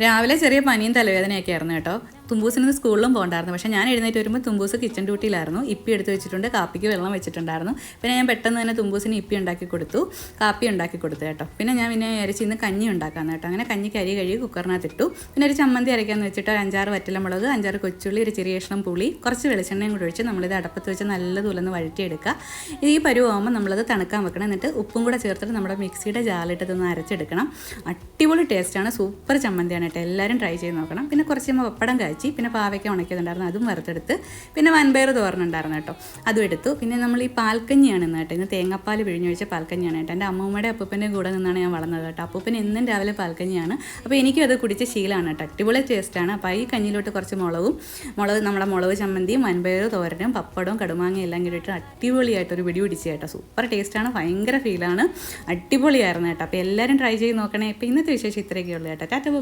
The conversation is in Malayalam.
രാവിലെ ചെറിയ പനിയും തലവേദനയൊക്കെ ആയിരുന്നു കേട്ടോ. തുമ്പൂസിന് സ്കൂളിലും പോകണ്ടായിരുന്നു. പക്ഷേ ഞാൻ എഴുന്നേറ്റ് വരുമ്പോൾ തുമ്പൂസ് കിച്ചൺ ഡ്യൂട്ടിയിലായിരുന്നു. ഇപ്പി എടുത്ത് വെച്ചിട്ടുണ്ട്, കാപ്പിക്ക് വെള്ളം വെച്ചിട്ടുണ്ടായിരുന്നു. പിന്നെ ഞാൻ പെട്ടെന്ന് തന്നെ തുമ്പൂസിന് ഇപ്പി ഉണ്ടാക്കി കൊടുത്തു, കാപ്പി ഉണ്ടാക്കി കൊടുത്തു കേട്ടോ. പിന്നെ ഞാൻ അരച്ച് ഇന്ന് കഞ്ഞി ഉണ്ടാക്കാമെന്ന് കേട്ടോ. അങ്ങനെ കഞ്ഞിക്ക് അരി കഴുകി കുക്കറിനകത്തിട്ടു. പിന്നെ ഒരു ചമ്മന്തി അരയ്ക്കാമെന്ന് വെച്ചിട്ട് 5-6 വറ്റലമുളക്, 5-6 കൊച്ചുള്ളി, ഒരു ചെറിയ കഷ്ണം പുളി, കുറച്ച് വെളിച്ചെണ്ണയും കൂടി ഒഴിച്ച് നമ്മളിത് അടപ്പത്ത് വെച്ച് നല്ലതുപോലെ വഴറ്റിയെടുക്കുക. ഈ പരുവാകുമ്പോൾ നമ്മളത് തണുക്കാൻ വെക്കണം. എന്നിട്ട് ഉപ്പും കൂടെ ചേർത്തിട്ട് നമ്മുടെ മിക്സിയുടെ ജാലിട്ടതൊന്ന് അരച്ചെടുക്കണം. അടിപൊളി ടേസ്റ്റാണ്, സൂപ്പർ ചമ്മന്തിയാണ് കേട്ടോ. എല്ലാവരും ട്രൈ ചെയ്ത് നോക്കണം. പിന്നെ കുറച്ച് പപ്പടം കാച്ചി, പിന്നെ പാവയ്ക്ക ഉണക്കിയതുണ്ടായിരുന്നു, അതും വറുത്തെടുത്ത്, പിന്നെ വൻപയർ തോരനുണ്ടായിരുന്നു കേട്ടോ, അതും എടുത്തു. പിന്നെ നമ്മൾ ഈ പാൽക്കഞ്ഞിയാണ് ഇന്ന് കേട്ടോ. ഇന്ന് തേങ്ങാപ്പാൽ പിഴിഞ്ഞൊഴിച്ച പാൽക്കഞ്ഞിയാണ് കേട്ടോ. എൻ്റെ അമ്മൂമ്മയുടെ അപ്പൂപ്പൻ്റെ കൂടെ നിന്നാണ് ഞാൻ വളർന്നത് കേട്ടോ. അപ്പൂപ്പൻ എന്നും രാവിലെ പാൽക്കഞ്ഞിയാണ്. അപ്പോൾ എനിക്കും അത് കുടിച്ച ശീലമാണ് കേട്ടോ. അടിപൊളി ടേസ്റ്റാണ്. അപ്പോൾ ഈ കഞ്ഞിയിലോട്ട് കുറച്ച് നമ്മുടെ മുളക് ചമ്മന്തിയും വൻപയർ തോരനും പപ്പടവും കടുമാങ്ങയും എല്ലാം കൂടിയിട്ട് അടിപൊളിയായിട്ടൊരു പിടി പിടിച്ച് കേട്ടോ. സൂപ്പർ ടേസ്റ്റാണ്, ഭയങ്കര ഫീലാണ്, അടിപൊളിയായിരുന്നു കേട്ടോ. അപ്പോൾ എല്ലാവരും ട്രൈ ചെയ്ത് നോക്കണേ. ഇപ്പോൾ ഇന്നത്തെ വിശേഷം ഇത്രയൊക്കെ ഉള്ളൂ കേട്ടോ. ടാറ്റ ബൈ.